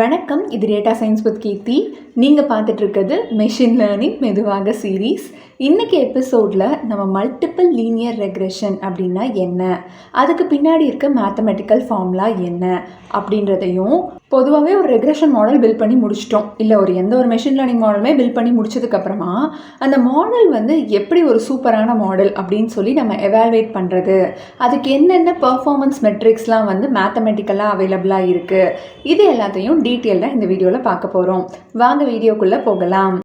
வணக்கம். இது data science with கீர்த்தி. நீங்கள் பார்த்துட்டு இருக்கிறது மெஷின் லேர்னிங் மெதுவாக சீரீஸ். இன்னைக்கு எபிசோடில் நம்ம மல்டிபிள் லீனியர் ரெக்ரெஷன் அப்படின்னா என்ன, அதுக்கு பின்னாடி இருக்க மேத்தமெட்டிக்கல் ஃபார்முலா என்ன அப்படின்றதையும், பொதுவாகவே ஒரு ரெக்ரெஷன் மாடல் பில்ட் பண்ணி முடிச்சிட்டோம், இல்லை எந்த ஒரு மெஷின் லேர்னிங் மாடலுமே பில்ட் பண்ணி முடிச்சதுக்கப்புறமா அந்த மாடல் எப்படி ஒரு சூப்பரான மாடல் அப்படின்னு சொல்லி நம்ம எவாலுவேட் பண்ணுறது, அதுக்கு என்னென்ன பெர்ஃபார்மன்ஸ் மெட்ரிக்ஸ்லாம் மேத்தமெட்டிக்கலாக அவைலபிளாக இருக்குது, இது எல்லாத்தையும் டீட்டெயிலாக இந்த வீடியோவில் பார்க்க போகிறோம். வாங்க வீடியோக்குள்ளே போகலாம்.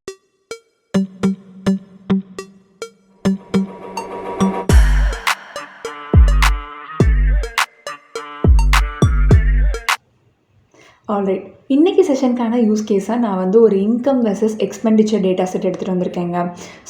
ஆல்ரைட், இன்றைக்கி செஷனுக்கான யூஸ் கேஸாக நான் ஒரு income versus expenditure data set எடுத்துகிட்டு வந்திருக்கேங்க.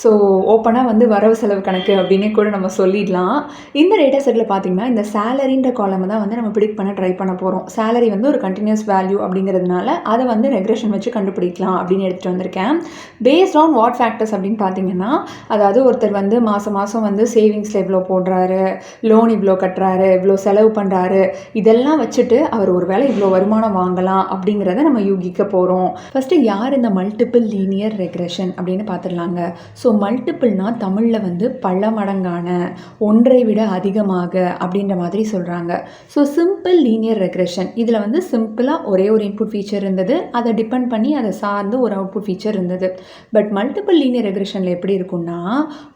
ஸோ ஓப்பனாக வரவு செலவு கணக்கு அப்படின்னே கூட நம்ம சொல்லிடலாம். இந்த டேட்டா செட்டில் பார்த்திங்கன்னா இந்த சேலரின்ற காலமை தான் நம்ம ப்ரிடிக்ட் பண்ண ட்ரை பண்ண போகிறோம். சேலரி ஒரு கண்டினியூஸ் வேல்யூ அப்படிங்கிறதுனால அதை ரெக்ரெஷன் வச்சு கண்டுபிடிக்கலாம் அப்படின்னு எடுத்துகிட்டு வந்திருக்கேன். பேஸ்ட் ஆன் வாட் ஃபேக்டர்ஸ் அப்படின்னு பார்த்தீங்கன்னா, அதாவது ஒருத்தர் மாதம் மாதம் சேவிங்ஸில் இவ்வளோ போடுறாரு, லோன் இவ்வளோ கட்டுறாரு, இவ்வளோ செலவு பண்ணுறாரு, இதெல்லாம் வச்சுட்டு அவர் ஒரு வேளை இவ்வளோ வருமானம் வாங்கலாம் அப்படிங்கிறத நம்ம யூகிக்க போகிறோம். ஃபஸ்ட்டு யார் இந்த மல்டிபிள் லீனியர் ரெக்ரெஷன் அப்படின்னு பார்த்துடலாங்க. ஸோ மல்டிபிள்னா தமிழில் பல மடங்கான, ஒன்றை விட அதிகமாக அப்படின்ற மாதிரி சொல்கிறாங்க. ஸோ சிம்பிள் லீனியர் ரெக்ரெஷன் இதில் சிம்பிளாக ஒரே ஒரு இன்புட் ஃபீச்சர் இருந்தது, அதை டிபெண்ட் பண்ணி அதை சார்ந்து ஒரு அவுட்புட் ஃபீச்சர் இருந்தது. பட் மல்டிபிள் லீனியர் ரெக்ரெஷனில் எப்படி இருக்குன்னா,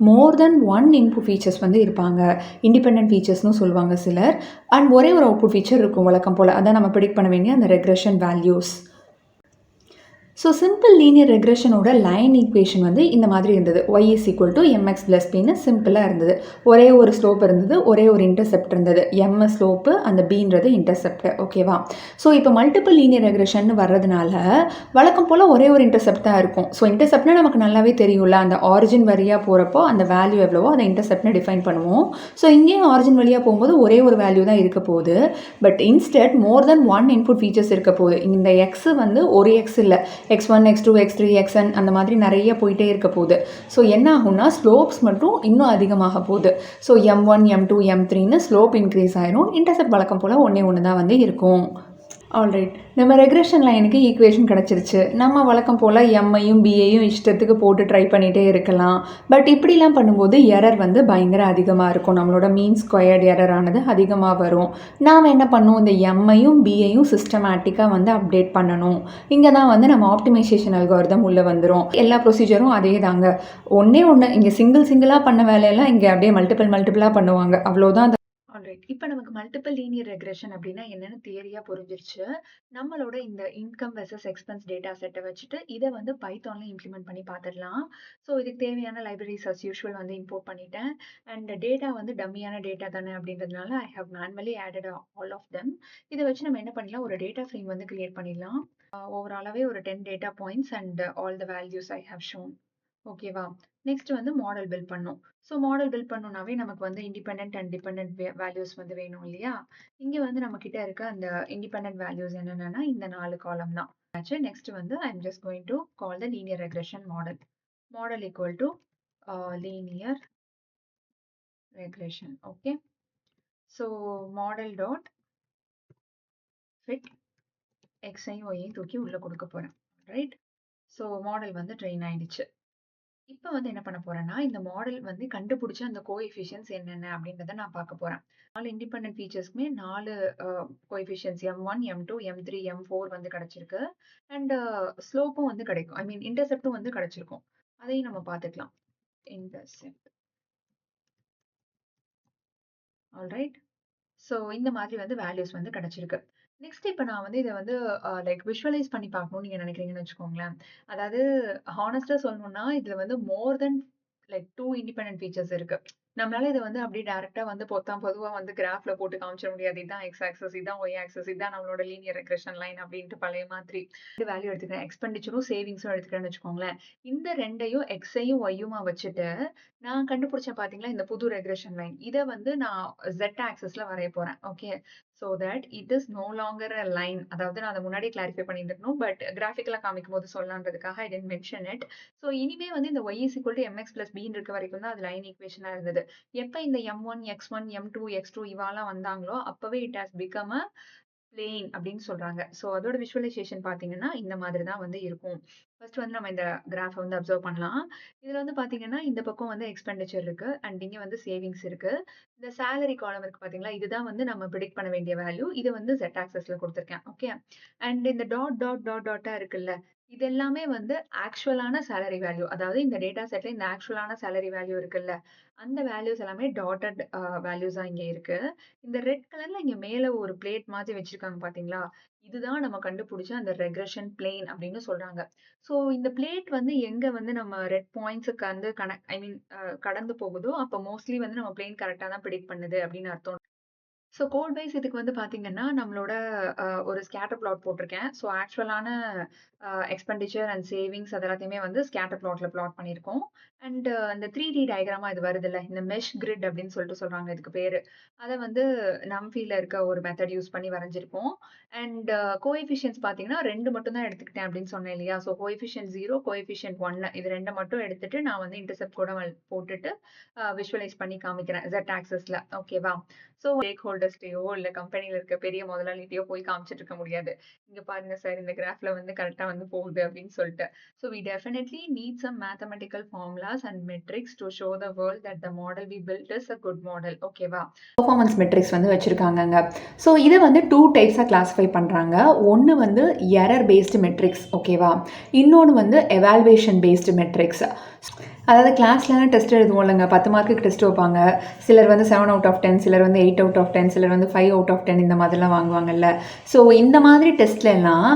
மோர் தென் ஒன் இன்புட் ஃபீச்சர்ஸ் இருப்பாங்க, இண்டிபெண்டன்ட் ஃபீச்சர்ஸ்னு சொல்லுவாங்க சிலர், அண்ட் ஒரே ஒரு அவுட்புட் ஃபீச்சர் இருக்கும் வழக்கம் போல். அதான் நம்ம ப்ரெடிக்ட் பண்ண வேண்டிய அந்த regression values. So simple linear ரெக்ரெஷனோட லைன் ஈக்குவேஷன் இந்த மாதிரி இருந்தது. y is equal to mx plus pன்னு சிம்பிளாக இருந்தது. ஒரே ஒரு ஸ்லோப் இருந்தது, ஒரே ஒரு இன்டர்செப்ட் இருந்தது. m ஸ்லோப்பு, அந்த bன்றது இன்டர்செப்ட். ஓகேவா? ஸோ இப்போ மல்டிபிள் லீனியர் ரெக்ரெஷன் வர்றதுனால வழக்கம் போல் ஒரே ஒரு இன்டர்செப்ட் தான் இருக்கும். ஸோ இன்டர்செப்ட்னா நமக்கு நல்லாவே தெரியும்ல, அந்த ஆரிஜின் வழியாக போகிறப்போ அந்த வேல்யூ எவ்வளவோ அதை இன்டர்செப்ட்னு டிஃபைன் பண்ணுவோம். ஸோ இங்கேயும் ஆரிஜின் வழியாக போகும்போது ஒரே ஒரு வேல்யூ தான் இருக்க போகுது. But instead more then one input features இருக்க போகுது. இந்த எக்ஸ் ஒரு எக்ஸ் இல்லை, x1 x2 x3 xn அந்த மாதிரி நிறைய போயிட்டே இருக்க போகுது. ஸோ என்ன ஆகும்னா ஸ்லோப்ஸ் மட்டும் இன்னும் அதிகமாக போகுது. ஸோ m1 m2 m3ன்னு ஸ்லோப் இன்க்ரீஸ் ஆயிரும். இன்டர்செப்ட் வழக்கம் போல் ஒன்று தான் இருக்கும். ஆல்ரைட், நம்ம ரெக்ரெஷன் லைனுக்கு ஈக்குவேஷன் கிடச்சிருச்சு. நம்ம வழக்கம் போல் எம்ஐயும் பிஐயும் இஷ்டத்துக்கு போட்டு ட்ரை பண்ணிகிட்டே இருக்கலாம். பட் இப்படிலாம் பண்ணும்போது எரர் பயங்கர அதிகமாக இருக்கும். நம்மளோட மீன் ஸ்கொயர்டு எரர் ஆனது அதிகமாக வரும். நாம் என்ன பண்ணுவோம், இந்த எம்ஐயும் பிஐயும் சிஸ்டமேட்டிக்காக அப்டேட் பண்ணணும். இங்கே தான் நம்ம ஆப்டிமைசேஷன் அல்காரிதம் உள்ளே வந்துடும். எல்லா ப்ரொசீஜரும் அதே தாங்க. ஒன்றே இங்கே சிங்கிளாக பண்ண வேலையெல்லாம் இங்கே அப்படியே மல்டிபிளாக பண்ணுவாங்க. அவ்வளோதான். ஆல்ரைட், இப்போ நமக்கு மல்டிபிள் லீனியர் ரெக்ரெஷன் அப்படின்னா என்னென்னு தியரியாக புரிஞ்சிருச்சு. நம்மளோட இந்த இன்கம் வெர்சஸ் எக்ஸ்பென்ஸ் டேட்டா செட்டை வச்சுட்டு இதை பைத்தானில் இம்ப்ளிமெண்ட் பண்ணி பார்த்துடலாம். ஸோ இதுக்கு தேவையான லைப்ரரிஸ் அஸ் யூஷுவல் இம்போர்ட் பண்ணிட்டேன். அண்ட் டேட்டா டம்மியான டேட்டா தானே அப்படின்றதுனால I have manually added all of them. இதை வச்சு நம்ம என்ன பண்ணலாம், ஒரு டேட்டா ஃப்ரேம் கிரியேட் பண்ணிடலாம். ஓவராலாகவே ஒரு 10 data points and all the values I have shown. ஓகேவா? நெக்ஸ்ட் மாடல் பில்ட் பண்ணும். ஸோ மாடல் பில்ட் பண்ணோம்னாவே நமக்கு இண்டிபெண்டன்ட் அண்ட் டிபெண்டன்ட் வேல்யூஸ் வேணும் இல்லையா? இங்கே நம்ம கிட்ட இருக்க அந்த இண்டிபெண்டன்ட் வேல்யூஸ் என்னென்னா இந்த 4 காலம் தான். Next I am just going to call the linear regression model. Model equal to linear regression. Okay, so model dot fit எக்ஸையும் ஒய்யும் தூக்கி உள்ள கொடுக்க போறேன். ரைட், ஸோ மாடல் ட்ரெயின் ஆயிடுச்சு. இப்போ என்ன பண்ண போறேன்னா, இந்த மாடல் கண்டுபிடிச்ச அந்த கோஎஃபிஷியன்ட்ஸ் என்னென்ன அப்படின்றத நான் பார்க்க போறேன். 4 independent ஃபீச்சர்ஸ்க்குமே 4 coefficients m1 m2 m3 m4 கிடைச்சிருக்கு. அண்ட் ஸ்லோப்பும் கிடைக்கும். ஐ மீன் இன்டர்செப்டும் கிடைச்சிருக்கும். அதையும் நம்ம பார்த்துக்கலாம். இன்டர்செப்ட். ஆல்ரைட், ஸோ இந்த மாதிரி வேல்யூஸ் கிடைச்சிருக்கு. நெக்ஸ்ட் இப்போ நான் இதை லைக் விஷுவலைஸ் பண்ணி பார்க்கணும்னு நீங்க நினைக்கிறீங்கன்னு வச்சுக்கோங்களேன். அதாவது ஹானஸ்டா சொல்லணும்னா இதுல மோர் தென் லைக் 2 இண்டிபெண்டன்ட் ஃபீச்சர்ஸ் இருக்கு. நம்மளால இதை அப்படியே டைரக்டா பொதுவா கிராஃப்ல போட்டு காமிச்சிட முடியாது. இதுதான் எக்ஸ் ஆக்சஸ், இதுதான் ஒய் ஆக்சஸ், இதுதான் நம்மளோட லீனியர் ரெக்ரெஷன் லைன் அப்படின்ட்டு பழைய மாதிரி வேல்யூ எடுத்துக்கிறேன். எக்ஸ்பெண்டிச்சரும் சேவிங்ஸும் எடுத்துக்கிறேன்னு வச்சுக்கோங்களேன். இந்த ரெண்டையும் எக்ஸையும் ஒய்யுமா வச்சுட்டு நான் கண்டுபிடிச்சேன் பாத்தீங்களா இந்த புது ரெக்ரெஷன் லைன். இதை நான் Z ஆக்சஸ்ல வரைய போறேன். Okay, so that it is no longer a line. அதாவது நான் அதை முன்னாடி கிளாரிஃபை பண்ணியிருக்கணும், பட் கிராஃபிக்கலா காமிக்கும் போது சொல்லலான்றதுக்காக I didn't mention it. So இனிமே இந்த y is equal to mx plus b இருக்க வரைக்கும் தான் அது லைன் ஈக்குவேஷனா இருந்தது. எப்ப இந்த m1 x1 m2 x2 இவாலாம் வந்தாங்களோ அப்பவே it has become a plain அப்படின்னு சொல்றாங்க. ஸோ அதோட விஷுவலைசேஷன் பார்த்தீங்கன்னா, இந்த மாதிரி தான் வந்து இருக்கும். ஃபர்ஸ்ட் வந்து நம்ம இந்த கிராஃப வந்து அப்சர்வ் பண்ணலாம். இதுல வந்து பார்த்தீங்கன்னா, இந்த பக்கம் வந்து எக்ஸ்பெண்டிச்சர் இருக்கு. அண்ட் இங்க வந்து சேவிங்ஸ் இருக்கு. இந்த சேலரி காலம் இருக்கு பார்த்தீங்களா? இதுதான் வந்து நம்ம பிரெடிக்ட் பண்ண வேண்டிய வேல்யூ. இத வந்து Z ஆக்ஸஸ்ல குடுத்துருக்கேன். ஓகே. அண்ட் இந்த டாட்டா இருக்குல்ல. இது எல்லாமே வந்து ஆக்சுவலான சேலரி வேல்யூ. அதாவது இந்த டேட்டா செட்ல இந்த ஆக்சுவலான சேலரி வேல்யூ இருக்குல்ல. அந்த வேல்யூஸ் எல்லாமே டாட்டட் வேல்யூஸா இங்க இருக்கு. இந்த ரெட் கலர்ல இங்க மேல ஒரு பிளேட் மாதிரி வச்சிருக்காங்க பாத்தீங்களா? இதுதான் நம்ம கண்டுபிடிச்ச அந்த ரெக்ரெஷன் பிளேன் அப்படின்னு சொல்றாங்க. ஸோ இந்த பிளேட் வந்து எங்க வந்து நம்ம ரெட் பாயிண்ட்ஸுக்கு வந்து ஐ மீன் கடந்து போகுதோ, அப்ப மோஸ்ட்லி வந்து நம்ம பிளேன் கரெக்ட்டா தான் பிரெடிக்ட் பண்ணுது அப்படின்னு அர்த்தம். ஸோ கோட் வைஸ் இதுக்கு வந்து பார்த்தீங்கன்னா, நம்மளோட ஒரு ஸ்கேட்டர் ப்ளாட் போட்டிருக்கேன். ஸோ ஆக்சுவலான எக்ஸ்பெண்டிச்சர் அண்ட் சேவிங்ஸ் அது எல்லாத்தையுமே வந்து ஸ்கேட்டர் ப்ளாட்ல ப்ளாட் பண்ணியிருக்கோம். அண்ட் அந்த 3D டயகிராமா இது வருதுல்ல, இந்த மெஷ் கிரிட் அப்படின்னு சொல்லிட்டு சொல்றாங்க இதுக்கு பேரு. அத வந்து நம்ஃபில இருக்க ஒரு மெத்தட் யூஸ் பண்ணி வரைஞ்சிருக்கோம். அண்ட் கோஎஃபிஷியன்ட்ஸ் பார்த்தீங்கன்னா 2 மட்டும் தான் எடுத்துக்கிட்டேன் அப்படின்னு சொன்னேன் இல்லையா? ஸோ கோஎஃபிஷியன்ட் 0, கோஎஃபிஷியன்ட் 1 இது 2 மட்டும் எடுத்துட்டு நான் வந்து இன்டர்செப்ட் கூட போட்டுட்டு விஷுவலைஸ் பண்ணி காமிக்கிறேன். Z ஆக்ஸஸ்ல ஓகேவா? ஸோ ஸ்டேக் ஹோல்டர்ஸ்ட்டயோ, இல்ல கம்பெனில இருக்க பெரிய முதலாளிட்டயோ போய் காமிச்சுட்டு இருக்க முடியாது. "இங்க பாருங்க சார், இந்த கிராஃப்ல வந்து கரெக்ட்டா வந்து போகுது" அப்படின்னு சொல்லிட்டு. So we definitely need some mathematical formulas and metrics to show the world that the model we build is a good model. ஓகேவா? பெர்ஃபார்மன்ஸ் மெட்ரிக்ஸ் வந்து வச்சிருக்காங்கங்க. ஸோ இத வந்து 2 டைப்ஸா கிளாஸிஃபை பண்றாங்க. ஒண்ணு வந்து எரர் பேஸ்டு மெட்ரிக்ஸ் ஓகேவா? இன்னொன்னு வந்து எவாலுவேஷன் பேஸ்டு மெட்ரிக்ஸ். அதாவது கிளாஸ்லலாம் டெஸ்ட் எழுதுவோம் இல்லைங்க, 10 மார்க்குக்கு டெஸ்ட் வைப்பாங்க. சிலர் வந்து 7 அவுட் ஆஃப் 10, சிலர் வந்து 8 அவுட் ஆஃப் 10, சிலர் வந்து 5 அவுட் ஆஃப் 10 இந்த மாதிரிலாம் வாங்குவாங்கல்ல. ஸோ இந்த மாதிரி டெஸ்ட்லலாம்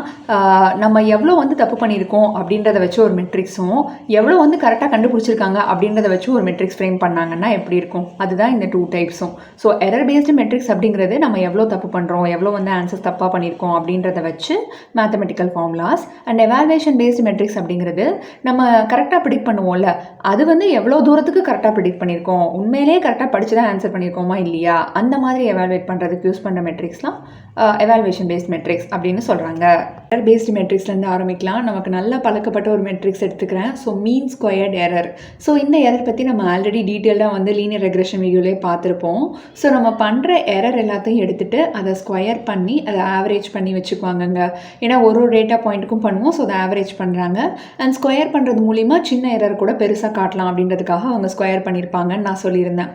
நம்ம எவ்வளோ வந்து தப்பு பண்ணியிருக்கோம் அப்படின்றத வச்சு ஒரு மெட்ரிக்ஸும், எவ்வளோ வந்து கரெக்டாக கண்டுபிடிச்சிருக்காங்க அப்படின்றத வச்சு ஒரு மெட்ரிக்ஸ் ஃப்ரேம் பண்ணாங்கன்னா எப்படி இருக்கும்? அதுதான் இந்த 2 டைப்ஸும். ஸோ எரர் பேஸ்டு மெட்ரிக்ஸ் அப்படிங்கிறது நம்ம எவ்வளோ தப்பு பண்ணுறோம், எவ்வளோ வந்து ஆன்சர்ஸ் தப்பாக பண்ணியிருக்கோம் அப்படின்றத வச்சு mathematical formulas. And evaluation based metrics அப்படிங்கிறது நம்ம கரெக்டாக ப்ரிடிக்ட் பண்ணுவோம்ல, அது வந்து எவ்வளோ தூரத்துக்கு கரெக்டாக ப்ரிடிக்ட் பண்ணியிருக்கோம், உண்மையிலேயே கரெக்டாக படிச்சு தான் ஆன்சர் பண்ணியிருக்கோமா இல்லையா, அந்த மாதிரி எவாலுவேட் பண்ணுறதுக்கு யூஸ் பண்ணுற மெட்ரிக்ஸ்லாம் எவாலுவேஷன் பேஸ்ட் மெட்ரிக்ஸ் அப்படின்னு சொல்கிறாங்க. எரர் பேஸ்டு மெட்ரிக்ஸ்லேருந்து ஆரம்பிக்கலாம். நமக்கு நல்லா பழக்கப்பட்ட ஒரு மெட்ரிக்ஸ் எடுத்துக்கிறேன். ஸோ மீன் ஸ்கொயர்ட் எரர். ஸோ இந்த எரர் பற்றி நம்ம ஆல்ரெடி டீட்டெயிலாக வந்து லீனியர் ரெக்ரெஷன் வீடியோலேயே பார்த்துருப்போம். ஸோ நம்ம பண்ணுற எரர் எல்லாத்தையும் எடுத்துகிட்டு அதை ஸ்கொயர் பண்ணி அதை ஆவரேஜ் பண்ணி வச்சுக்குவாங்கங்க. ஏன்னா ஒரு டேட்டா பாயிண்ட்டுக்கும் பண்ணுவோம். ஸோ அதை ஆவரேஜ் பண்ணுறாங்க. அண்ட் ஸ்கொயர் பண்ணுறது மூலிமா சின்ன எரர் கூட பெருசாக காட்டலாம் அப்படின்றதுக்காக அவங்க ஸ்கொயர் பண்ணியிருப்பாங்கன்னு நான் சொல்லியிருந்தேன்.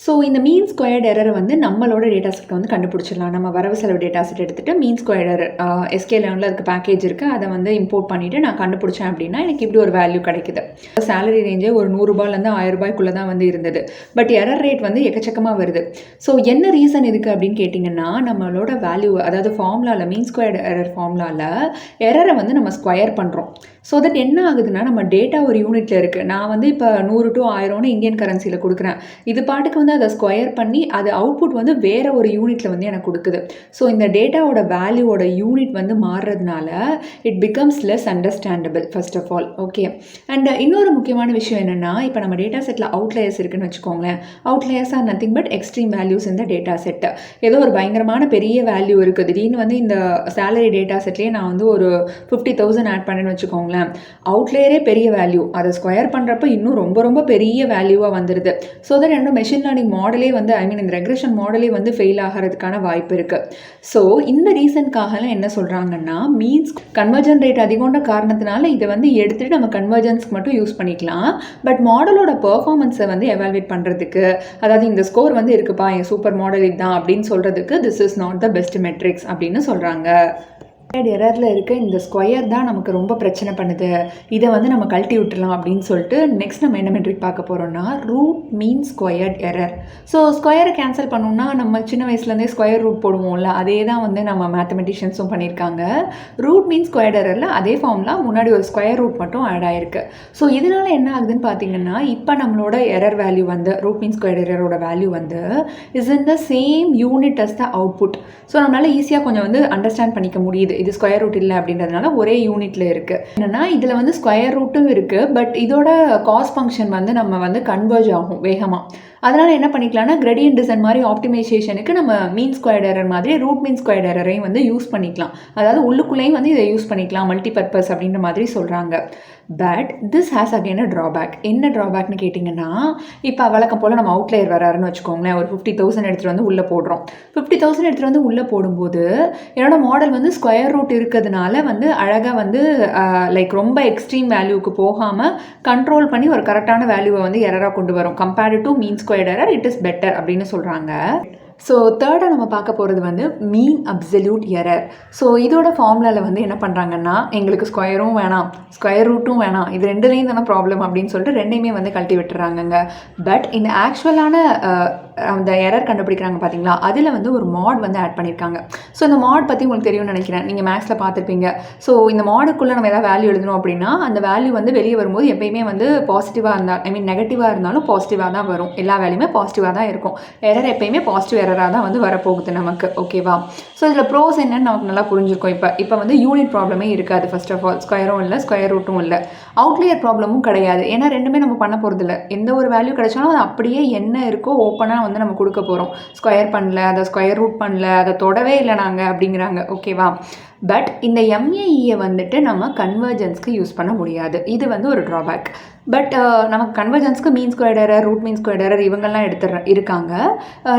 ஸோ இந்த மீன் ஸ்கொயர்ட் எரரை வந்து நம்மளோட டேட்டா செட்டை வந்து கண்டுபிடிச்சிடலாம். நம்ம வரவு செலவு டேட்டா செட் எடுத்துகிட்டு மீன் ஸ்கொயர்ட் எரர் SK11 அதுக்கு பேக்கேஜ் இருக்குது, அதை வந்து இம்போர்ட் பண்ணிவிட்டு நான் கண்டுபிடிச்சேன் அப்படின்னா எனக்கு இப்படி ஒரு வேல்யூ கிடைக்குது. சேலரி ரேஞ்சே ஒரு ₹100லேருந்து ₹1000 தான் வந்து இருந்தது. பட் எரர் ரேட் வந்து எக்கச்சக்கமாக வருது. ஸோ என்ன ரீசன் இதுக்கு அப்படின்னு கேட்டிங்கன்னா, நம்மளோட வேல்யூ அதாவது ஃபார்முலாவில் மீன் ஸ்கொயர்ட் எரர் ஃபார்முலாவில் எரரை வந்து நம்ம ஸ்கொயர் பண்ணுறோம். ஸோ தட் என்ன ஆகுதுன்னா, நம்ம டேட்டா ஒரு யூனிட்டில் இருக்குது. நான் வந்து இப்போ 100 to 1000 இந்தியன் கரன்சியில் கொடுக்குறேன். இது பாட்டுக்கு வந்து அதை ஸ்கொயர் பண்ணி அது அவுட்புட் வந்து வேறு ஒரு யூனிட்டில் வந்து எனக்கு கொடுக்குது. ஸோ இந்த டேட்டாவோட வேல்யூவோட யூனிட் வந்து மாறுறதுனால it becomes less understandable first of all. Okay. And இன்னொரு முக்கியமான விஷயம் என்னென்னா, இப்போ நம்ம டேட்டா செட்டில் அவுட்லேயர்ஸ் இருக்குன்னு வச்சுக்கோங்களேன். Outliers are nothing but extreme values இந்த டேட்டா செட்டு. ஏதோ ஒரு பயங்கரமான பெரிய வேல்யூ இருக்குது. திடீர்னு வந்து இந்த சேலரி டேட்டா செட்லேயே நான் வந்து ஒரு 50,000 ஆட் பண்ணேன்னு வச்சுக்கோங்களேன். அவுட்லேயரே பெரிய வேல்யூ, அதை ஸ்கொயர் பண்ணுறப்ப இன்னும் ரொம்ப ரொம்ப பெரிய வேல்யூவாக வந்துடுது. ஸோ தட் என்னோட மெஷின் லேர்னிங் மாடலே வந்து இந்த ரெக்ரெஷன் மாடலே வந்து ஃபெயில் ஆகிறதுக்கான வாய்ப்பு இருக்குது. ஸோ இந்த ரீசனுக்காகலாம் என்ன சொல்கிறாங்கன்னா, மீன்ஸ் கன்வர்ஜன் ரேட் அதிகம்ன்ற காரணத்தினால இதை வந்து எடுத்துகிட்டு நம்ம கன்வர்ஜன்ஸ்க்கு மட்டும் யூஸ் பண்ணிக்கலாம். பட் மாடலோட பெர்ஃபார்மன்ஸை வந்து எவால்வேட் பண்ணுறதுக்கு, அதாவது இந்த ஸ்கோர் வந்து இருக்குப்பா என் சூப்பர் மாடல் இதுதான் அப்படின்னு சொல்கிறதுக்கு this is not the best metrics அப்படின்னு சொல்கிறாங்க. எரரில் இருக்க இந்த ஸ்கொயர் தான் நமக்கு ரொம்ப பிரச்சனை பண்ணுது, இதை வந்து நம்ம கழட்டி விட்டுலாம் அப்படின்னு சொல்லிட்டு நெக்ஸ்ட் நம்ம என்ன மெட்ரிக் பார்க்க போகிறோம்னா root mean squared error. So ஸ்கொயரை கேன்சல் பண்ணோம்னா நம்ம சின்ன வயசுலேருந்தே ஸ்கொயர் ரூட் போடுவோம்ல, அதே தான் வந்து நம்ம மேத்தமெட்டிஷியன்ஸும் பண்ணியிருக்காங்க. ரூட் மீன் ஸ்கொயர்ட் எரரில் அதே ஃபார்ம்லாம் முன்னாடி ஒரு ஸ்கொயர் ரூட் மட்டும் ஆட் ஆயிருக்கு. ஸோ இதனால் என்ன ஆகுதுன்னு பார்த்தீங்கன்னா, இப்போ நம்மளோட எரர் வேல்யூ வந்து ரூட் மீன் ஸ்கொயர்ட் எரரோட வேல்யூ வந்து is in the same unit as the output. So நம்மளால் ஈஸியாக கொஞ்சம் வந்து அண்டர்ஸ்டாண்ட் பண்ணிக்க முடியுது. இது ஸ்கொயர் ரூட் இல்லை அப்படின்றதுனால ஒரே யூனிட்ல இருக்கு. என்னன்னா இதில் வந்து ஸ்கொயர் ரூட்டும் இருக்கு, பட் இதோட காஸ் ஃபங்க்ஷன் வந்து நம்ம வந்து கன்வர்ஜ் ஆகும் வேகமாக. அதனால் என்ன பண்ணிக்கலாம்னா கிரேடியன்ட் டிசைன் மாதிரி ஆப்டிமைசேஷனுக்கு நம்ம மீன் ஸ்கொயர்ட் எரர் மாதிரி ரூட் மீன் ஸ்கொயர்ட் எரரையும் வந்து யூஸ் பண்ணிக்கலாம். அதாவது உள்ளுக்குள்ளேயும் வந்து இதை யூஸ் பண்ணிக்கலாம் மல்டிபர்பஸ் அப்படின்ற மாதிரி சொல்கிறாங்க. But this has again a drawback. என்ன ட்ராபேக்னு கேட்டிங்கன்னா, இப்போ வழக்கம் போல் நம்ம அவுட்லேயர் வராருன்னு வச்சுக்கோங்களேன். ஒரு 50,000 எடுத்துகிட்டு வந்து உள்ளே போடுறோம். 50,000 எடுத்துகிட்டு வந்து உள்ளே போடும்போது என்னோட மாடல் வந்து ஸ்கொயர் ரூட் இருக்கிறதுனால வந்து அழகாக வந்து லைக் ரொம்ப எக்ஸ்ட்ரீம் வேல்யூவுக்கு போகாமல் கண்ட்ரோல் பண்ணி ஒரு கரெக்டான வேல்யூவை வந்து எரராக கொண்டு வரும். Compared to mean squared error it is better அப்படின்னு சொல்கிறாங்க. ஸோ தேர்டாக நம்ம பார்க்க போகிறது வந்து மீன் அப்சல்யூட் எரர். ஸோ இதோட ஃபார்முலாவில் வந்து என்ன பண்ணுறாங்கன்னா, எங்களுக்கு ஸ்கொயரும் வேணாம் ஸ்கொயர் ரூட்டும் வேணாம், இது ரெண்டுலேயும் தானே ப்ராப்ளம் அப்படின்னு சொல்லிட்டு ரெண்டையுமே வந்து கழட்டி விட்டுறாங்கங்க. பட் இந்த ஆக்சுவலான அந்த எரர் கண்டுபிடிக்கிறாங்க பார்த்தீங்களா, அதில் வந்து ஒரு மாட் வந்து ஆட் பண்ணியிருக்காங்க. ஸோ இந்த மாட் பற்றி உங்களுக்கு தெரியும்னு நினைக்கிறேன், நீங்கள் மேக்ஸில் பார்த்துருப்பீங்க. ஸோ இந்த மாடுக்குள்ளே நம்ம ஏதாவது வேல்யூ எழுதணும் அப்படின்னா அந்த வேல்யூ வந்து வெளியே வரும்போது எப்பயுமே வந்து பாசிட்டிவாக இருந்தால் நெகட்டிவாக இருந்தாலும் பாசிட்டிவாக தான் வரும். எல்லா வேல்யூமே பாசிட்டிவாக தான் இருக்கும். எரர் எப்பயுமே பாசிட்டிவ் எரராக தான் வந்து வரப்போகுது நமக்கு. ஓகேவா? ஸோ இதில் ப்ரோஸ் என்னன்னு நமக்கு நல்லா புரிஞ்சிருக்கும். இப்போ வந்து யூனிட் ப்ராப்ளமே இருக்காது. ஃபர்ஸ்ட் ஆஃப் ஆல் ஸ்கொயரும் இல்லை ஸ்கொயர் ரூட்டும் இல்லை, அவுட்லியர் ப்ராப்ளமும் கிடையாது. ஏன்னா ரெண்டுமே நம்ம பண்ண போகிறதில்ல. எந்த ஒரு வேல்யூ கிடைச்சாலும் அது அப்படியே என்ன இருக்கோ ஓப்பனாக வந்து நம்ம கொடுக்க போகிறோம். ஸ்கொயர் பண்ணல, அதை ஸ்கொயர் ரூட் பண்ணல, அதை தொடவே இல்லை நாங்கள் அப்படிங்கிறாங்க. ஓகேவா? பட் இந்த எம்ஏஇயை வந்துட்டு நம்ம கன்வர்ஜென்ஸ்க்கு யூஸ் பண்ண முடியாது. இது வந்து ஒரு ட்ராபேக். பட் நமக்கு கன்வர்ஜென்ஸ்க்கு mean squared error, root mean squared error இவங்கெல்லாம் இருக்காங்க.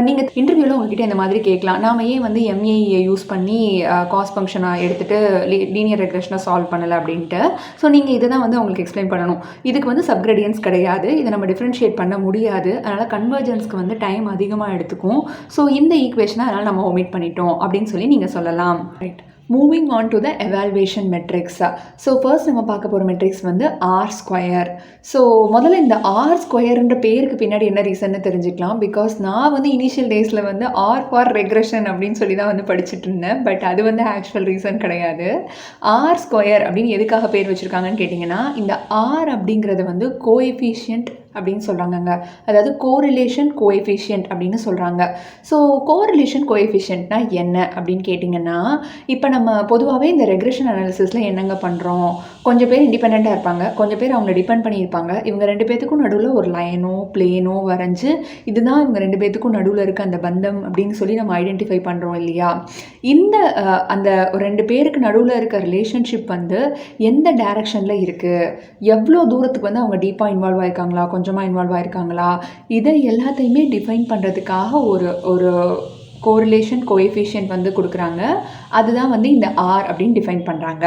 நீங்கள் இன்டர்வியூவில் உங்ககிட்ட இந்த மாதிரி கேட்கலாம், நாம் ஏன் வந்து எம்ஏஇயை யூஸ் பண்ணி காஸ்ட் ஃபங்க்ஷனை எடுத்துகிட்டு லீனியர் ரெக்ரெஷனை சால்வ் பண்ணலை அப்படின்ட்டு. ஸோ நீங்கள் இதை தான் வந்து உங்களுக்கு எக்ஸ்பிளைன் பண்ணணும். இதுக்கு வந்து சப்கிரேடியன்ஸ் கிடையாது, இதை நம்ம டிஃப்ரென்ஷியேட் பண்ண முடியாது. அதனால் கன்வர்ஜென்ஸ்க்கு வந்து டைம் அதிகமாக எடுத்துக்கும். ஸோ இந்த ஈக்குவேஷனை அதனால் நம்ம ஒமிட் பண்ணிட்டோம் அப்படின்னு சொல்லி நீங்கள் சொல்லலாம். Right, moving on to the evaluation metrics. So first நம்ம பார்க்க போகிற மெட்ரிக்ஸ் வந்து ஆர் ஸ்கொயர். ஸோ முதல்ல இந்த ஆர் ஸ்கொயர்ன்ற பேருக்கு பின்னாடி என்ன ரீசன்னு தெரிஞ்சுக்கலாம். பிகாஸ் நான் வந்து இனிஷியல் டேஸில் வந்து ஆர் ஃபார் ரெக்ரெஷன் அப்படின்னு சொல்லி தான் வந்து படிச்சுட்டு இருந்தேன். பட் அது வந்து ஆக்சுவல் ரீசன் கிடையாது. ஆர் ஸ்கொயர் அப்படின்னு எதுக்காக பேர் வச்சுருக்காங்கன்னு கேட்டிங்கன்னா, இந்த ஆர் அப்படிங்கிறது வந்து கோஎஃபிஷியன்ட் அப்படின்னு சொல்கிறாங்கங்க. அதாவது கோரிலேஷன் கோஎஃபிஷியன்ட் அப்படின்னு சொல்கிறாங்க. ஸோ கோரிலேஷன் கோஎஃபிஷியன்ட்னா என்ன அப்படின்னு கேட்டிங்கன்னா, இப்போ நம்ம பொதுவாகவே இந்த ரெக்ரெஷன் அனாலிசிஸில் என்னங்க பண்ணுறோம், கொஞ்சம் பேர் இண்டிபெண்ட்டாக இருப்பாங்க, கொஞ்சம் பேர் அவங்கள டிபெண்ட் பண்ணியிருப்பாங்க. இவங்க ரெண்டு பேத்துக்கும் நடுவில் ஒரு லைனோ பிளேனோ வரைஞ்சி இதுதான் இவங்க ரெண்டு பேத்துக்கும் நடுவில் இருக்க அந்த பந்தம் அப்படின்னு சொல்லி நம்ம ஐடென்டிஃபை பண்ணுறோம் இல்லையா. இந்த அந்த ரெண்டு பேருக்கு நடுவில் இருக்க ரிலேஷன்ஷிப் வந்து எந்த டைரக்ஷனில் இருக்குது, எவ்வளோ தூரத்துக்கு வந்து அவங்க டீப்பாக இன்வால்வ் ஆகிருக்காங்களா, கொஞ்சமாக இன்வால்வ் ஆகிருக்காங்களா, இதை எல்லாத்தையுமே டிஃபைன் பண்ணுறதுக்காக ஒரு கோரிலேஷன் கோஎஃபிஷியன்ட் வந்து கொடுக்குறாங்க. அதுதான் வந்து இந்த ஆர் அப்படின்னு டிஃபைன் பண்ணுறாங்க.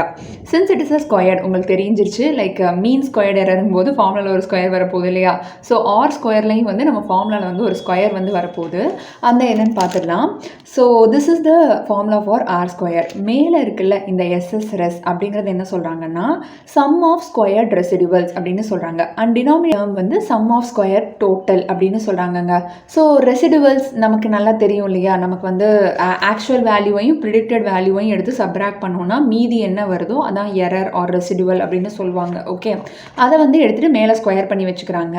Since it is a square, உங்களுக்கு தெரிஞ்சிருச்சு, லைக் மீன் ஸ்கொயர்ட் எரரும் போது ஃபார்முலாவில் ஒரு ஸ்கொயர் வரப்போகுது இல்லையா. ஸோ ஆர் ஸ்கொயர்லையும் வந்து நம்ம ஃபார்முலாவில் வந்து ஒரு ஸ்கொயர் வந்து வரப்போகுது. அந்த என்னன்னு பார்த்துடலாம். So this is the formula for R square. மேலே இருக்குல்ல இந்த எஸ்எஸ்ரெஸ் அப்படிங்கிறது என்ன சொல்கிறாங்கன்னா, சம் ஆஃப் ஸ்கொயர்ட் ரெசிடுவல்ஸ் அப்படின்னு சொல்கிறாங்க. அண்ட் டினாமினேட்டர் வந்து சம் ஆஃப் ஸ்கொயர் டோட்டல் அப்படின்னு சொல்கிறாங்கங்க. ஸோ ரெசிடுவல்ஸ் நமக்கு நல்லா தெரியும் இல்லையா. நமக்கு வந்து ஆக்சுவல் வேல்யூவையும் ப்ரிடிக்டட் வேல்யூவையும் எடுத்து சப்ராக்ட் பண்ணோன்னா மீதி என்ன வருதோ அதான் எரர் ஆர் ரெசிடுவல் அப்படின்னு சொல்லுவாங்க. ஓகே, அதை வந்து எடுத்துகிட்டு மேலே ஸ்கொயர் பண்ணி வச்சுக்கிறாங்க.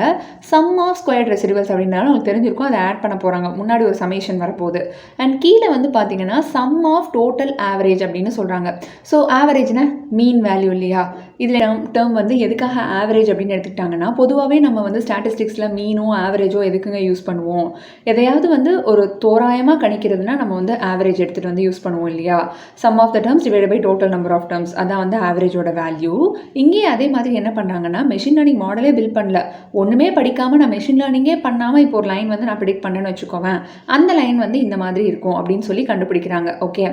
சம் ஆஃப் ஸ்கொயர் ரெசிடுவல்ஸ் அப்படின்னாலும் உங்களுக்கு தெரிஞ்சிருக்கும், அதை ஆட் பண்ண போகிறாங்க. முன்னாடி ஒரு சமேஷன் வரப்போகுது. அண்ட் கீழே வந்து பார்த்தீங்கன்னா சம் ஆஃப் டோட்டல் ஆவரேஜ் அப்படின்னு சொல்கிறாங்க. ஸோ ஆவரேஜ்னா மீன் வேல்யூ இல்லையா. இதில் டேர்ம் வந்து எதுக்காக ஆவரேஜ் அப்படின்னு எடுத்துக்கிட்டாங்கன்னா, பொதுவாகவே நம்ம வந்து ஸ்டாட்டிஸ்டிக்ஸில் மீனோ ஆவரேஜோ எதுக்குங்க யூஸ் பண்ணுவோம், எதையாவது வந்து ஒரு தோராயமாக கணிக்கிறதுனா நம்ம வந்து ஆவரேஜ் எடுத்துகிட்டு வந்து யூஸ் பண்ணுவோம் இல்லையா. Sum of the terms divided by total number of terms, அதான் வந்து ஆவரேஜோட வேல்யூ. இங்கேயே அதே மாதிரி என்ன பண்ணுறாங்கன்னா, மெஷின் லேர்னிங் மாடலே பில்ட் பண்ணல, ஒன்றுமே படிக்காமல் நான் மெஷின் லேர்னிங்கே பண்ணாமல் இப்போ ஒரு லைன் வந்து நான் ப்ரிடிக்ட் பண்ணேன்னு வச்சுக்கோவேன், அந்த லைன் வந்து இந்த மாதிரி இருக்கும் அப்படின்னு சொல்லி கண்டுபிடிக்கிறாங்க. ஓகே,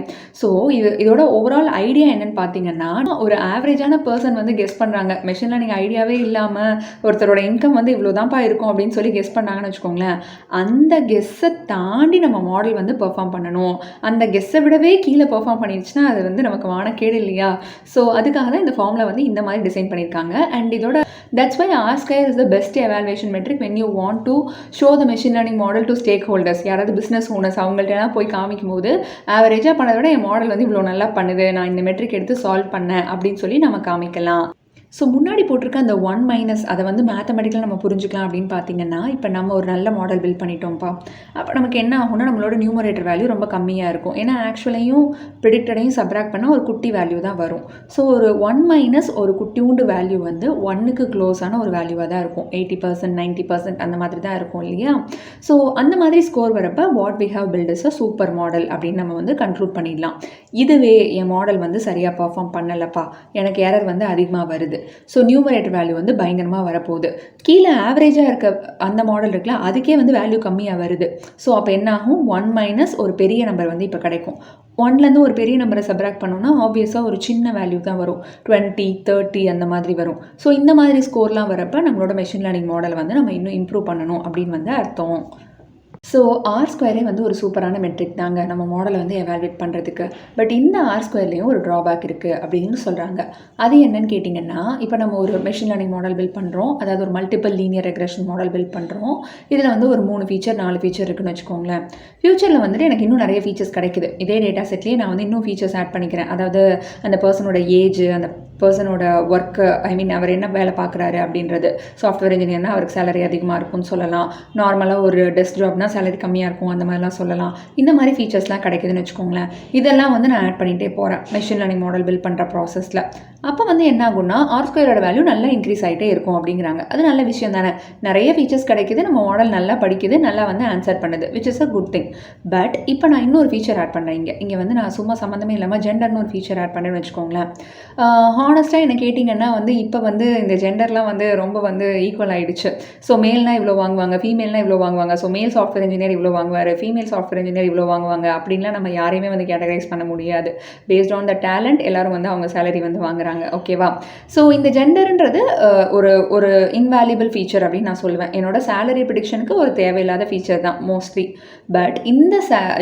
ஸோ இதோட ஓவரால் ஐடியா என்னன்னு பார்த்தீங்கன்னா, ஒரு ஆவரேஜான பர்சன் வந்து கெஸ் பண்ணுறாங்க. மெஷின் லேர்னிங் ஐடியாவே இல்லாமல் ஒருத்தரோட இன்கம் வந்து இவ்வளோ தான்ப்பா இருக்கும் அப்படின்னு சொல்லி கெஸ் பண்ணாங்கன்னு வச்சுக்கோங்களேன். அந்த கெஸ்ஸை தாண்டி நம்ம மாடல் வந்து பெர்ஃபார்ம் பண்ணணும். அந்த கெஸ்ஸை விடவே கீழே பெர்ஃபார்ம் பண்ணிடுச்சுன்னா அது வந்து நமக்கு வானக்கேடு இல்லையா. ஸோ அதுக்காக தான் இந்த ஃபார்முலா வந்து இந்த மாதிரி டிசைன் பண்ணியிருக்காங்க. அண்ட் இதோட that's why R square is the best evaluation metric when you want to show the machine learning model to stakeholders. யாராவது பிஸ்னஸ் ஓனர்ஸ் அவங்கள்ட்ட போய் காமிக்கும் போது ஆவரேஜாக பண்ணதை விட என் மாடல் வந்து இவ்வளோ நல்லா பண்ணுது, நான் இந்த மெட்ரிக் எடுத்து சால்வ் பண்ணேன் அப்படின்னு சொல்லி நம்ம காமிக்கலாம். ஸோ முன்னாடி போட்டிருக்க அந்த 1 மைனஸ் அதை வந்து மேத்தமெட்டிக்கலாக நம்ம புரிஞ்சுக்கலாம் அப்படின்னு பார்த்தீங்கன்னா, இப்போ நம்ம ஒரு நல்ல மாடல் பில்ட் பண்ணிட்டோம்ப்பா. அப்போ நமக்கு என்ன ஆகும்னா, நம்மளோட நியூமரேட்டர் வேல்யூ ரொம்ப கம்மியாக இருக்கும். ஏன்னா ஆக்சுவலையும் ப்ரிடிக்டடையும் சப்ராக்ட் பண்ணால் ஒரு குட்டி வேல்யூ தான் வரும். ஸோ ஒரு 1 மைனஸ் ஒரு குட்டியூண்டு வேல்யூ வந்து 1க்கு க்ளோஸான ஒரு வேல்யூவாக தான் இருக்கும். 80% 90% அந்த மாதிரி தான் இருக்கும் இல்லையா? ஸோ அந்த மாதிரி ஸ்கோர் வரப்போ what we have build is a super model அப்படின்னு நம்ம வந்து கன்க்ளூட் பண்ணிடலாம். இதுவே என் மாடல் வந்து சரியாக பர்ஃபார்ம் பண்ணலப்பா, எனக்கு எரர் வந்து அதிகமாக வருது. ஸோ நியூமரேட்டர் வேல்யூ வந்து பயங்கரமாக வரப்போகுது. கீழே ஆவரேஜாக இருக்க அந்த மாடல் இருக்குல்ல, அதுக்கே வந்து வேல்யூ கம்மியாக வருது. ஸோ அப்போ என்ன ஆகும், 1 மைனஸ் ஒரு பெரிய நம்பர் வந்து இப்போ கிடைக்கும். 1லேருந்து ஒரு பெரிய நம்பரை சப்ராக்ட் பண்ணோம்னா ஆப்வியஸாக ஒரு சின்ன வேல்யூ தான் வரும். 20 30 அந்த மாதிரி வரும். ஸோ இந்த மாதிரி ஸ்கோர்லாம் வரப்போ நம்மளோட மெஷின் லேர்னிங் மாடலை வந்து நம்ம இன்னும் இம்ப்ரூவ் பண்ணணும் அப்படின்னு வந்து அர்த்தம். ஸோ R² வந்து ஒரு சூப்பரான மெட்ரிக் தாங்க நம்ம மாடலை வந்து எவாலுவேட் பண்ணுறதுக்கு. பட் இந்த R² ஒரு ட்ராபேக் இருக்குது அப்படின்னு சொல்கிறாங்க. அது என்னன்னு கேட்டிங்கன்னா, இப்போ நம்ம ஒரு மெஷின் லேர்னிங் மாடல் பில்ட் பண்ணுறோம், அதாவது ஒரு multiple linear regression model build பண்ணுறோம். இதில் வந்து ஒரு 3 ஃபீச்சர் 4 ஃபீச்சர் இருக்குன்னு வச்சுக்கோங்களேன். ஃப்யூச்சரில் வந்துட்டு எனக்கு இன்னும் நிறைய ஃபீச்சர்ஸ் கிடைக்குது. இதே டேட்டா செட்லேயே நான் வந்து இன்னும் ஃபீச்சர்ஸ் ஆட் பண்ணிக்கிறேன். அதாவது அந்த பர்சனோட ஏஜ், அந்த பர்சனோட ஒர்க்கு, அவர் என்ன வேலை பார்க்குறாரு அப்படின்றது. சாஃப்ட்வேர் இன்ஜினியர்னா அவருக்கு சேலரி அதிகமாக இருக்கும்னு சொல்லலாம். நார்மலாக ஒரு டெஸ்க் ஜாப்னா சேலரி கம்மியாக இருக்கும், அந்த மாதிரிலாம் சொல்லலாம். இந்த மாதிரி ஃபீச்சர்ஸ்லாம் கிடைக்குதுன்னு வச்சுக்கோங்களேன். இதெல்லாம் வந்து நான் ஆட் பண்ணிகிட்டே போகிறேன் மெஷின் லேர்னிங் மாடல் பில்ட் பண்ணுற ப்ராசஸில். அப்போ வந்து என்ன ஆகும்னா, R² வேல்யூ நல்லா இன்க்ரீஸ் ஆகிட்டே இருக்கும் அப்படிங்கிறாங்க. அது நல்ல விஷயம் தானே. நிறைய ஃபீச்சர்ஸ் கிடைக்குது, நம்ம மாடல் நல்லா படிக்குது, நல்லா வந்து ஆன்சர் பண்ணுது, which is a good thing. But இப்போ நான் இன்னொரு ஃபீச்சர் ஆட் பண்ணுறேன். இங்கே வந்து நான் சும்மா சம்மந்தமே இல்லாமல் ஜெண்டர்னு ஒரு ஃபீச்சர் ஆட் பண்ணுறேன்னு வச்சுக்கோங்களேன். ஹானஸ்ட்டாக என்ன கேட்டிங்கன்னா வந்து இப்போ வந்து இந்த ஜெண்டர்லாம் வந்து ரொம்ப வந்து ஈக்குவல் ஆகிடுச்சு. ஸோ மேல்னால் இவ்வளோ வாங்குவாங்க, ஃபீமேல்னால் இவ்வளோ வாங்குவாங்க. ஸோ மேல் சாஃப்ட்வேர் இன்ஜினியர் இவ்வளோ வாங்குவார், ஃபீமேல் சாஃப்ட்வேர் இன்ஜினியர் இவ்வளோ வாங்குவாங்க அப்படின்லாம் நம்ம யாரையுமே வந்து கேட்டகரைஸ் பண்ண முடியாது. பேஸ்ட் ஆன் த டேலண்ட் எல்லாரும் வந்து அவங்க சேலரி வந்து வாங்குறாங்க. ஓகேவா? ஸோ இந்த ஜெண்டர்ன்றது ஒரு இன்வேல்யூபிள் ஃபீச்சர் அப்படின்னு நான் சொல்லுவேன். என்னோட சேலரி ப்ரிடிக்ஷனுக்கு ஒரு தேவையில்லாத ஃபீச்சர் தான் மோஸ்ட்லி. பட் இந்த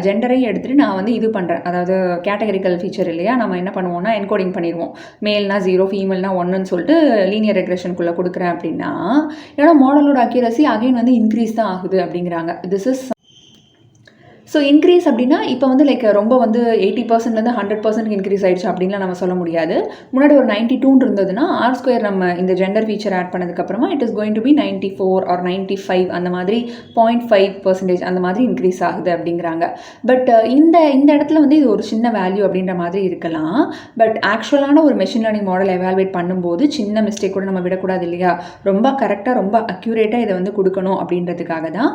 ஜெண்டரையும் எடுத்துகிட்டு நான் வந்து இது பண்ணுறேன். அதாவது கேட்டகரிக்கல் ஃபீச்சர் இல்லையா, நம்ம என்ன பண்ணுவோம்னா என்கோடிங் பண்ணிடுவோம். மேல்னா 0, ஃபீமேல்னா 1ன்னு சொல்லிட்டு லீனியர் ரெக்ரெஷனுக்குள்ளே கொடுக்குறேன் அப்படின்னா என்னோட மாடலோட அக்யூரசி அகைன் வந்து இன்க்ரீஸ் தான் ஆகுது அப்படிங்கிறாங்க. திஸ் இஸ் ஸோ இன்க்ரீஸ் அப்படின்னா இப்போ வந்து ரொம்ப வந்து 80%லேருந்து 100% இன்க்ரீஸ் ஆகிடுச்சு அப்படின்லாம் நம்ம சொல்ல முடியாது. முன்னாடி ஒரு 92 இருந்ததுன்னா R² நம்ம இந்த ஜெண்டர் ஃபீச்சர் ஆட் பண்ணதுக்கப்புறமா it is going to be 94 or 95 அந்த மாதிரி 0.5% அந்த மாதிரி இன்க்ரீஸ் ஆகுது அப்படிங்கிறாங்க. பட் இந்த இடத்துல வந்து இது ஒரு சின்ன வேல்யூ அப்படின்ற மாதிரி இருக்கலாம். பட் ஆக்சுவலான ஒரு மெஷின் லேர்னிங் மாடல் எவாலுவேட் பண்ணும்போது சின்ன மிஸ்டேக் கூட நம்ம விடக்கூடாது இல்லையா? ரொம்ப கரெக்டாக ரொம்ப அக்யூரேட்டாக இதை வந்து கொடுக்கணும் அப்படின்றதுக்காக தான்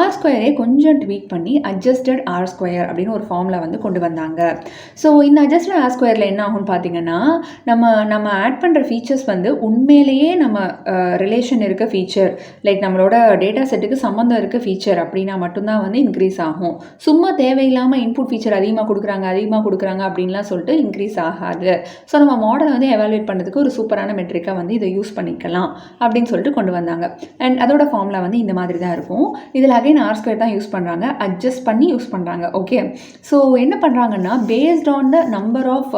R² கொஞ்சம் ட்வீக் பண்ணி அட்ஜஸ்டட் R² அப்படின்னு ஒரு ஃபார்முலா வந்து கொண்டு வந்தாங்க. ஸோ இந்த அட்ஜஸ்டட் R² என்ன ஆகும்னு பார்த்தீங்கன்னா, நம்ம ஆட் பண்ணுற ஃபீச்சர்ஸ் வந்து உண்மையிலேயே நம்ம ரிலேஷன் இருக்க ஃபீச்சர், நம்மளோட டேட்டா செட்டுக்கு சம்மந்தம் இருக்க ஃபீச்சர் அப்படின்னா மட்டும்தான் வந்து இன்க்ரீஸ் ஆகும். சும்மா தேவையில்லாமல் இன்புட் ஃபீச்சர் அதிகமாக கொடுக்குறாங்க அப்படின்லாம் சொல்லிட்டு இன்க்ரீஸ் ஆகாது. ஸோ நம்ம மாடலை வந்து எவாலுவேட் பண்ணுறதுக்கு ஒரு சூப்பரான மெட்ரிக்காக வந்து இதை யூஸ் பண்ணிக்கலாம் அப்படின்னு சொல்லிட்டு கொண்டு வந்தாங்க. அண்ட் அதோட ஃபார்முலா வந்து இந்த மாதிரி தான் இருக்கும். இதில் அகைன் R² தான் யூஸ் பண்ணுறாங்க, அட்ஜஸ்ட் பண்ணி யூஸ் பண்ணுறாங்க. ஓகே, ஸோ என்ன பண்ணுறாங்கன்னா, based on the number of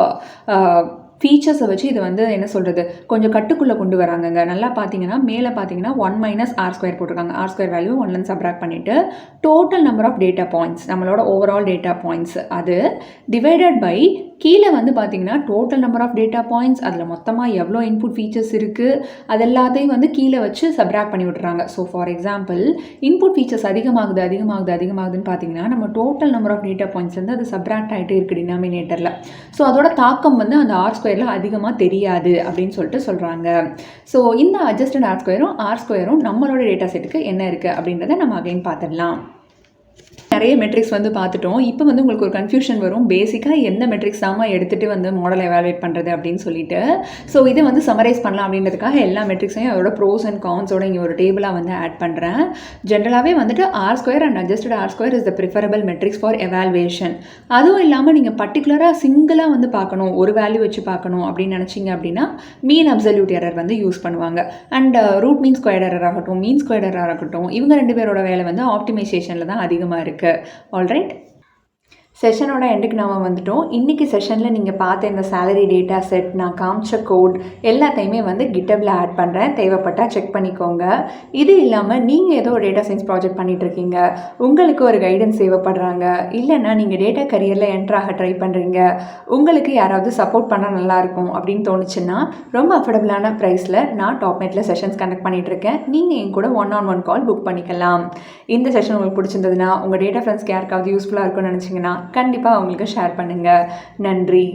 ஃபீச்சர்ஸை வச்சு இதை வந்து என்ன சொல்கிறது, கொஞ்சம் கட்டுக்குள்ளே கொண்டு வராங்கங்க. நல்லா பார்த்தீங்கன்னா மேலே பார்த்தீங்கன்னா 1 மைனஸ் R² போட்டிருக்காங்க. R² வேல்யூ 1லேருந்து சப்ராக்ட் பண்ணிவிட்டு total number of data points, நம்மளோட ஓவரால் டேட்டா பாயிண்ட்ஸ் அது டிவைடட் பை கீழே வந்து பார்த்தீங்கன்னா total number of data points, அதில் மொத்தமாக எவ்வளோ இன்புட் ஃபீச்சர்ஸ் இருக்குது அது எல்லாத்தையும் வந்து கீழே வச்சு சப்ராக்ட் பண்ணி விட்டுறாங்க. So for example input features அதிகமாகுதுன்னு பார்த்தீங்கன்னா நம்ம total number of data points வந்து அது சப்ராக்ட் ஆகிட்டே இருக்குது டினாமினேட்டரில். ஸோ அதோட தாக்கம் வந்து அந்த R² அதிகமாக தெரியாது அப்படின்னு சொல்லிட்டு சொல்கிறாங்க. ஸோ இந்த அட்ஜஸ்டட் R² நம்மளோட டேட்டா செட்டுக்கு என்ன இருக்குது அப்படின்றத நம்ம அகைன் பார்த்துடலாம். நிறைய மெட்ரிக்ஸ் வந்து பார்த்துட்டோம். இப்போ வந்து உங்களுக்கு ஒரு கன்ஃபியூஷன் வரும், பேசிக்காக எந்த மெட்ரிக்ஸ் தான் எடுத்துகிட்டு வந்து மாடல் எவாலுவேட் பண்ணுறது அப்படின்னு சொல்லிட்டு. ஸோ இதை வந்து சமரைஸ் பண்ணலாம் அப்படின்றதுக்காக எல்லா மெட்ரிக்ஸையும் அதோட ப்ரோஸ் அண்ட் கான்ஸோட இங்கே ஒரு டேபிளாக வந்து ஆட் பண்ணுறேன். ஜென்ரலாகவே வந்துட்டு R² and adjusted R² is the preferable metrics for evaluation. அதுவும் இல்லாமல் நீங்கள் பர்டிகுலராக சிங்கிளாக வந்து பார்க்கணும், ஒரு வேல்யூ வச்சு பார்க்கணும் அப்படின்னு நினச்சிங்க அப்படின்னா மீன் அப்சல்யூட் எரர் வந்து யூஸ் பண்ணுவாங்க. And root mean squared error ஆகட்டும், மீன் ஸ்கொயர்ட் எரர் ஆகட்டும், இவங்க 2 பேரோட வேலை வந்து ஆப்டிமைசேஷனில் தான் அதிகமாக இருக்குது. ஆல்ரைட். செஷனோட எண்டுக்கு நாம் வந்துட்டோம். இன்றைக்கி செஷனில் நீங்கள் பார்த்த இந்த சேலரி டேட்டா செட், நான் காமிச்ச கோட் எல்லாத்தையுமே வந்து கிட்டபில் ஆட் பண்ணுறேன். தேவைப்பட்டால் செக் பண்ணிக்கோங்க. இது இல்லாமல் நீங்கள் ஏதோ ஒரு டேட்டா சயின்ஸ் ப்ராஜெக்ட் பண்ணிகிட்ருக்கீங்க, உங்களுக்கு ஒரு கைடன்ஸ் தேவைப்படுறாங்க, இல்லைன்னா நீங்கள் டேட்டா கரியரில் என்ட்ராக ட்ரை பண்ணுறீங்க, உங்களுக்கு யாராவது சப்போர்ட் பண்ணால் நல்லாயிருக்கும் அப்படின்னு தோணுச்சுன்னா ரொம்ப அஃபோர்டபுளான ப்ரைஸில் நான் டாப்நெட்டில் செஷன்ஸ் கண்டக்ட் பண்ணிகிட்ருக்கேன். நீங்கள் என் கூட 1-on-1 கால் புக் பண்ணிக்கலாம். இந்த செஷன் உங்களுக்கு பிடிச்சிருந்ததுன்னா உங்கள் டேட்டா ஃப்ரெண்ட்ஸ்க்கு யாருக்காவது யூஸ்ஃபுல்லாக இருக்கும்னு நினச்சிங்கன்னா கண்டிப்பாக அவங்களுக்கு ஷேர் பண்ணுங்கள். நன்றி.